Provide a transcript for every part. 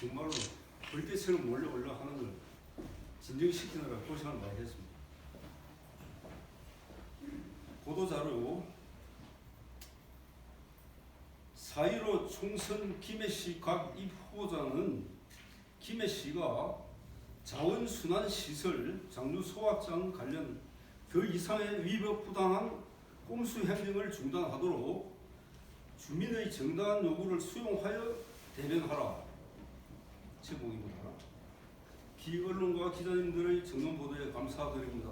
정말로 벌떼처럼 몰려 올라가는 걸 진정시키느라 고생을 많이 했습니다. 보도자료 4.15 총선 김해시 각 입 후보자는 김해시가 자원순환시설 장류 소각장 관련 그 이상의 위법 부당한 꼼수 행정을 중단하도록 주민의 정당한 요구를 수용하여 대변하라. 제목입니다. 기언론과 기자님들의 정면 보도에 감사드립니다.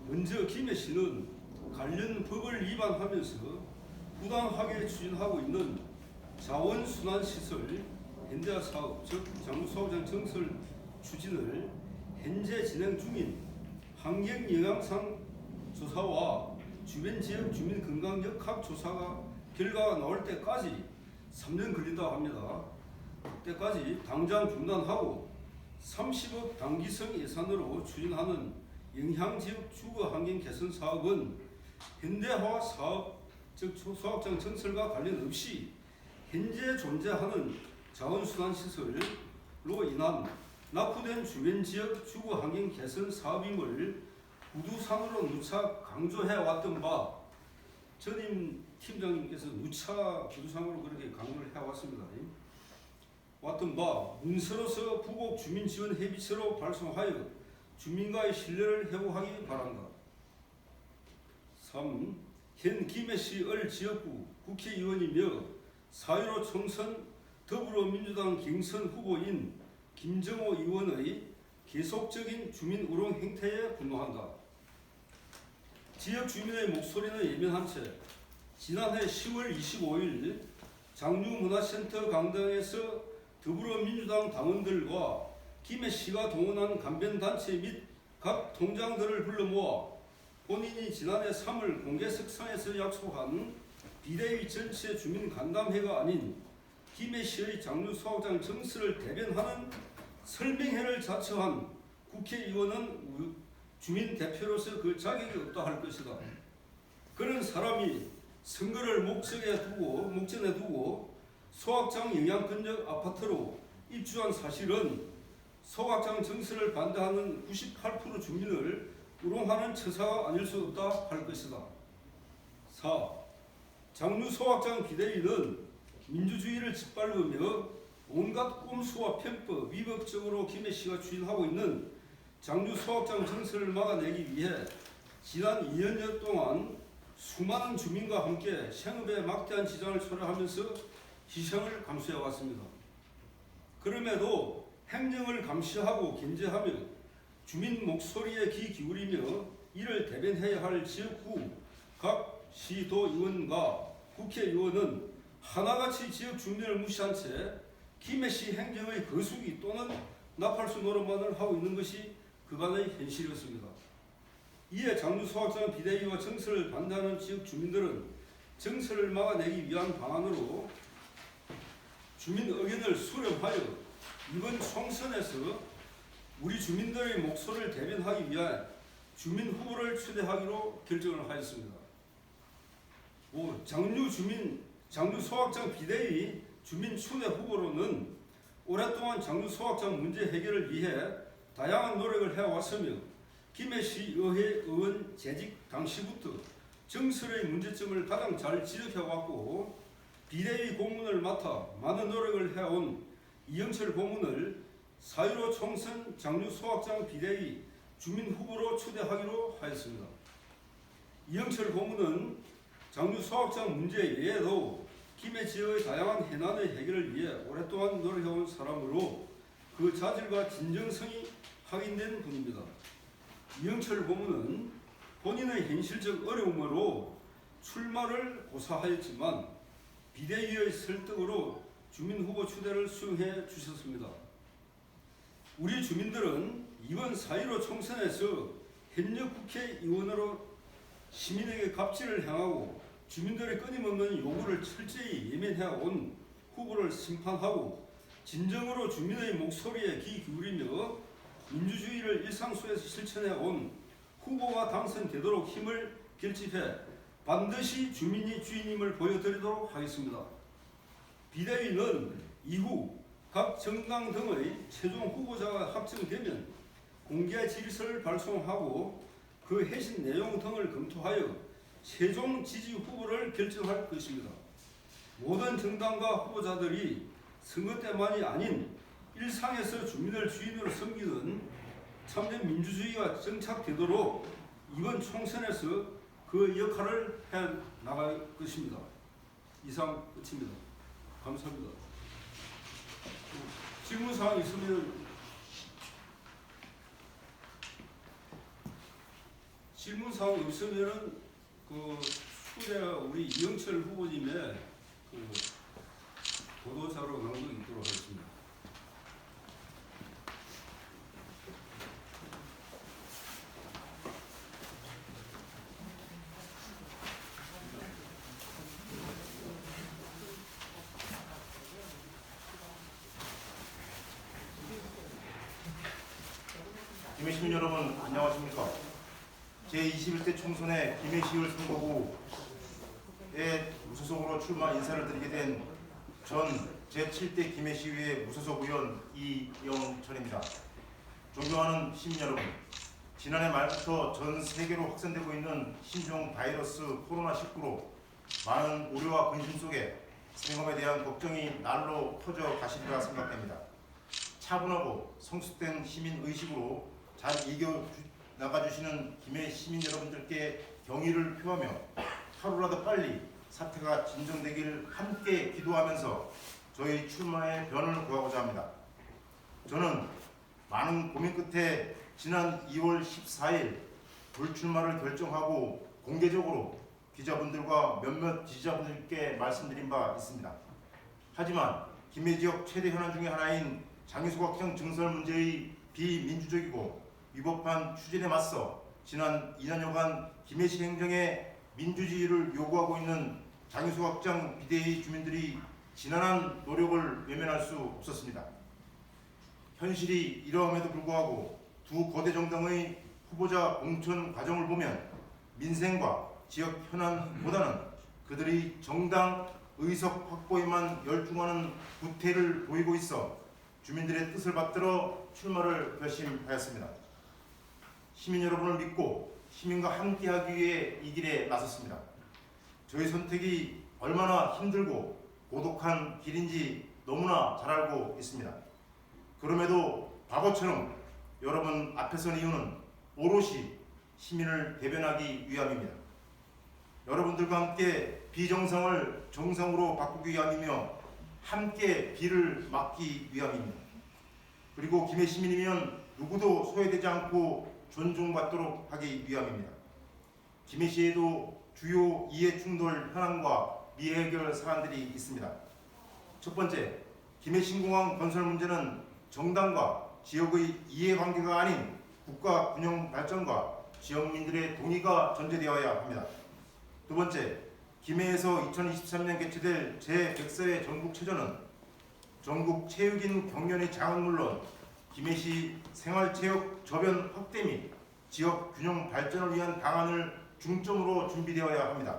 먼저 김해시는 관련 법을 위반하면서 부당하게 추진하고 있는 자원순환시설 현대화 사업, 즉 장류소각장 증설 추진을 현재 진행 중인 환경영향상 조사와 주변 지역 주민 건강 역학 조사가 결과가 나올 때까지 3년 걸린다고 합니다. 그때까지 당장 중단하고 30억 단기성 예산으로 추진하는 영향지역 주거 환경 개선 사업은 현대화 사업, 즉 소각장 증설과 관련 없이 현재 존재하는 자원순환시설로 인한 낙후된 주변 지역 주거 환경 개선 사업임을 구두상으로 누차 강조해왔던 바, 전임 팀장님께서 누차 구두상으로 그렇게 강조를 해왔습니다. 왔던 바 문서로서 부곡 주민지원협의체로 발송하여 주민과의 신뢰를 회복하기 바란다. 3. 현 김해시 을지역구 국회의원이며 4.15 총선 더불어민주당 경선 후보인 김정호 의원의 계속적인 주민 우롱 행태에 분노한다. 지역 주민의 목소리는 예민한 채 지난해 10월 25일 장류문화센터 강당에서 더불어민주당 당원들과 김해시가 동원한 간변단체 및 각 통장들을 불러 모아 본인이 지난해 3월 공개석상에서 약속한 비대위 전체 주민 간담회가 아닌 김해시의 장류소각장 증설을 대변하는 설명회를 자처한 국회의원은 주민 대표로서 그 자격이 없다 할 것이다. 그런 사람이 선거를 목전에 두고 소각장 영향권적 아파트로 입주한 사실은 소각장 증설을 반대하는 98% 주민을 우롱하는 처사가 아닐 수 없다 할 것이다. 4. 장류소각장 비대위는 민주주의를 짓밟으며 온갖 꼼수와 편법, 위법적으로 김해시가 추진하고 있는 장류소각장 증설을 막아내기 위해 지난 2년여 동안 수많은 주민과 함께 생업에 막대한 지장을 초래하면서 희생을 감수해왔습니다. 그럼에도 행정을 감시하고 견제하며 주민 목소리에 귀 기울이며 이를 대변해야 할 지역구 각 시도의원과 국회의원은 하나같이 지역 주민을 무시한 채 김해시 행정의 거수기 또는 나팔수 노릇만을 하고 있는 것이 그간의 현실이었습니다. 이에 장류소각장 비대위와 증설을 반대하는 지역 주민들은 증설을 막아내기 위한 방안으로 주민 의견을 수렴하여 이번 총선에서 우리 주민들의 목소리를 대변하기 위한 주민 후보를 추대하기로 결정을 하였습니다. 장류소각장 비대위 주민 추대 후보로는 오랫동안 장류소각장 문제 해결을 위해 다양한 노력을 해왔으며 김해시 의회 의원 재직 당시부터 증설의 문제점을 가장 잘 지적해왔고 비대위 고문을 맡아 많은 노력을 해온 이영철 고문을 4.15 총선 장류소각장 비대위 주민 후보로 추대하기로 하였습니다. 이영철 고문은 장류소각장 문제 외에도 김해 지역의 다양한 해난의 해결을 위해 오랫동안 노력해온 사람으로 그 자질과 진정성이 확인된 분입니다. 이영철 고문은 본인의 현실적 어려움으로 출마를 고사하였지만 비대위의 설득으로 주민 후보 추대를 수용해 주셨습니다. 우리 주민들은 이번 4.15 총선에서 현역 국회의원으로 시민에게 갑질을 행하고 주민들의 끊임없는 요구를 철저히 예면해온 후보를 심판하고 진정으로 주민의 목소리에 귀 기울이며 민주주의를 일상 속에서 실천해온 후보가 당선되도록 힘을 결집해 반드시 주민이 주인임을 보여드리도록 하겠습니다. 비대위는 이후 각 정당 등의 최종 후보자가 확정되면 공개 질서를 발송하고 그 해신 내용 등을 검토하여 최종 지지 후보를 결정할 것입니다. 모든 정당과 후보자들이 선거 때만이 아닌 일상에서 주민을 주인으로 섬기는 참된 민주주의가 정착되도록 이번 총선에서 그 역할을 해 나갈 것입니다. 이상 끝입니다. 감사합니다. 질문사항 있으면 그 후에 우리 이영철 후보님의 그 보도자료 낭독 있도록 하겠습니다. 김해 시민 여러분 안녕하십니까? 제21대 총선의 김해시의회 선거구에 무소속으로 출마 인사를 드리게 된 전 제7대 김해시의회 무소속 의원 이영철입니다. 존경하는 시민 여러분, 지난해 말부터 전 세계로 확산되고 있는 신종 바이러스 코로나19로 많은 우려와 근심 속에 생업에 대한 걱정이 날로 퍼져 가시리라 생각됩니다. 차분하고 성숙된 시민 의식으로 잘 이겨 나가주시는 김해 시민 여러분들께 경의를 표하며 하루라도 빨리 사태가 진정되길 함께 기도하면서 저희 출마의 변을 구하고자 합니다. 저는 많은 고민 끝에 지난 2월 14일 불출마를 결정하고 공개적으로 기자분들과 몇몇 지지자분들께 말씀드린 바 있습니다. 하지만 김해 지역 최대 현안 중의 하나인 장유소각형 증설 문제의 비민주적이고 위법한 추진에 맞서 지난 2년여간 김해시 행정의 민주주의를 요구하고 있는 장유소각장 비대위 주민들이 지난한 노력을 외면할 수 없었습니다. 현실이 이러함에도 불구하고 두 거대 정당의 후보자 공천 과정을 보면 민생과 지역 현안보다는 그들이 정당 의석 확보에만 열중하는 구태를 보이고 있어 주민들의 뜻을 받들어 출마를 결심하였습니다. 시민 여러분을 믿고 시민과 함께하기 위해 이 길에 나섰습니다. 저희 선택이 얼마나 힘들고 고독한 길인지 너무나 잘 알고 있습니다. 그럼에도 바보처럼 여러분 앞에 선 이유는 오롯이 시민을 대변하기 위함입니다. 여러분들과 함께 비정상을 정상으로 바꾸기 위함이며 함께 비를 막기 위함입니다. 그리고 김해 시민이면 누구도 소외되지 않고 존중받도록 하기 위함입니다. 김해시에도 주요 이해충돌 현안과 미해결 사안들이 있습니다. 첫 번째, 김해신공항 건설 문제는 정당과 지역의 이해관계가 아닌 국가 균형 발전과 지역민들의 동의가 전제되어야 합니다. 두 번째, 김해에서 2023년 개최될 제100세 전국체전은 전국 체육인 경연의 장은 물론 김해시 생활체육 저변 확대 및 지역 균형 발전을 위한 방안을 중점으로 준비되어야 합니다.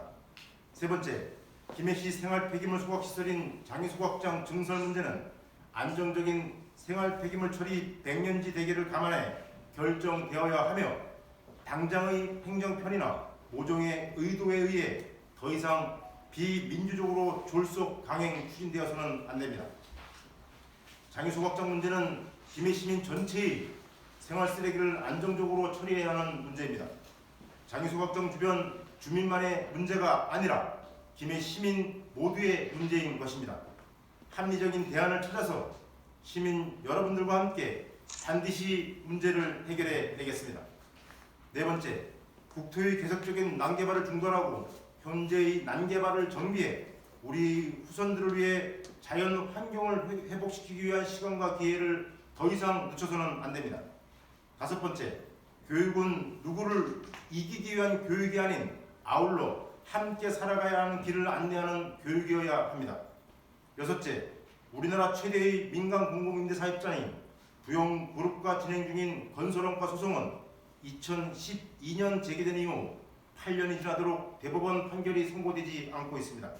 세 번째, 김해시 생활 폐기물 소각 시설인 장유소각장 증설 문제는 안정적인 생활 폐기물 처리 100년지 대계를 감안해 결정되어야 하며 당장의 행정편이나 모종의 의도에 의해 더 이상 비민주적으로 졸속 강행 추진되어서는 안 됩니다. 장유소각장 문제는 김해 시민 전체의 생활 쓰레기를 안정적으로 처리해야 하는 문제입니다. 장유소각장 주변 주민만의 문제가 아니라 김해 시민 모두의 문제인 것입니다. 합리적인 대안을 찾아서 시민 여러분들과 함께 반드시 문제를 해결해 내겠습니다. 네 번째, 국토의 계속적인 난개발을 중단하고 현재의 난개발을 정비해 우리 후손들을 위해 자연 환경을 회복시키기 위한 시간과 기회를 더 이상 늦춰서는 안 됩니다. 다섯 번째, 교육은 누구를 이기기 위한 교육이 아닌 아울러 함께 살아가야 하는 길을 안내하는 교육이어야 합니다. 여섯째, 우리나라 최대의 민간 공공임대 사업자인 부영그룹과 진행 중인 건설원가 소송은 2012년 제기된 이후 8년이 지나도록 대법원 판결이 선고되지 않고 있습니다.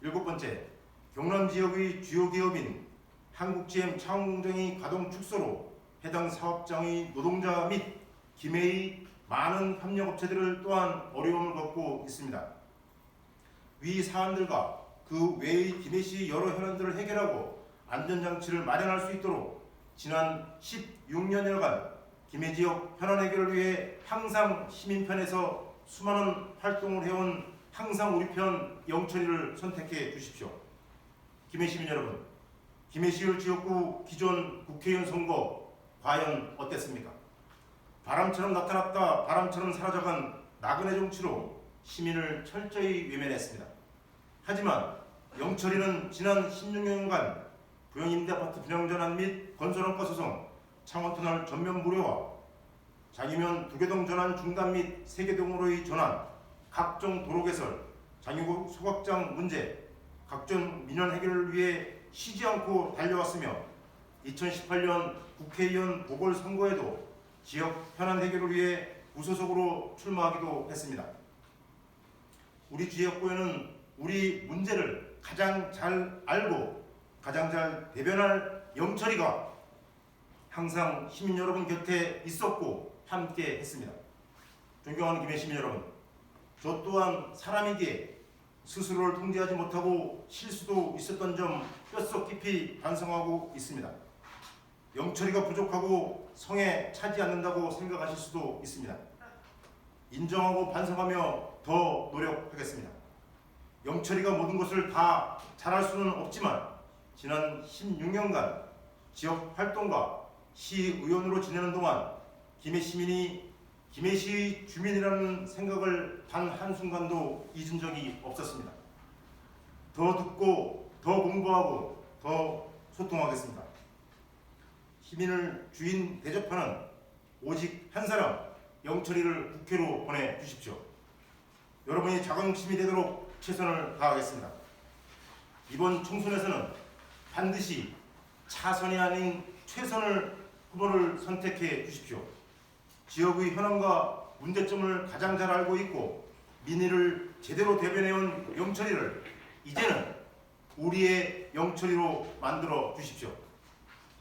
일곱 번째, 경남 지역의 주요 기업인 한국GM 창원공장이 가동 축소로 해당 사업장의 노동자 및 기매의 많은 협력업체들을 또한 어려움을 겪고 있습니다. 위 사안들과 그 외의 기매 시 여러 현안들을 해결하고 안전장치를 마련할 수 있도록 지난 16년여간 기매 지역 현안 해결을 위해 항상 시민편에서 수많은 활동을 해온 항상 우리 편 영철이를 선택해 주십시오. 기매 시민 여러분, 기매시울 지역구 기존 국회의원 선거 과연 어땠습니까? 바람처럼 나타났다 바람처럼 사라져간 나그네 정치로 시민을 철저히 외면했습니다. 하지만 영철이는 지난 16년간 부영 임대아파트 분양전환 및 건설원가 소송, 창원터널 전면 무료화, 장이면 두개동 전환 중단 및 세개동으로의 전환, 각종 도로 개설, 장유구 소각장 문제, 각종 민원 해결을 위해 쉬지 않고 달려왔으며 2018년 국회의원 보궐선거에도 지역 현안 해결을 위해 무소속으로 출마하기도 했습니다. 우리 지역구에는 우리 문제를 가장 잘 알고 가장 잘 대변할 영철이가 항상 시민 여러분 곁에 있었고 함께 했습니다. 존경하는 기매 시민 여러분, 저 또한 사람이기에 스스로를 통제하지 못하고 실수도 있었던 점 뼛속 깊이 반성하고 있습니다. 영철이가 부족하고 성에 차지 않는다고 생각하실 수도 있습니다. 인정하고 반성하며 더 노력하겠습니다. 영철이가 모든 것을 다 잘할 수는 없지만 지난 16년간 지역 활동과 시의원으로 지내는 동안 기매 시민이 기매시의 주민이라는 생각을 단 한순간도 잊은 적이 없었습니다. 더 듣고 더 공부하고 더 소통하겠습니다. 시민을 주인 대접하는 오직 한 사람 영철이를 국회로 보내주십시오. 여러분이 자긍심이 되도록 최선을 다하겠습니다. 이번 총선에서는 반드시 차선이 아닌 최선을 후보를 선택해 주십시오. 지역의 현안과 문제점을 가장 잘 알고 있고 민의를 제대로 대변해온 영철이를 이제는 우리의 영철이로 만들어 주십시오.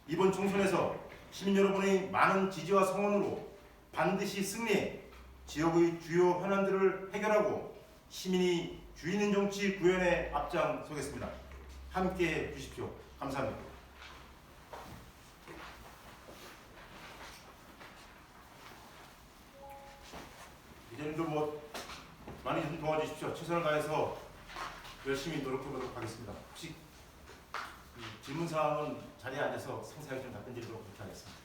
이번 총선에서 시민 여러분의 많은 지지와 성원으로 반드시 승리해 지역의 주요 현안들을 해결하고 시민이 주인인 정치 구현에 앞장서겠습니다. 함께해 주십시오. 감사합니다. 이제님도 많이 좀 도와주십시오. 최선을 다해서 열심히 노력해보도록 하겠습니다. 혹시 질문 사항은 자리에 앉아서 상세하게 좀 답변드리도록 하겠습니다.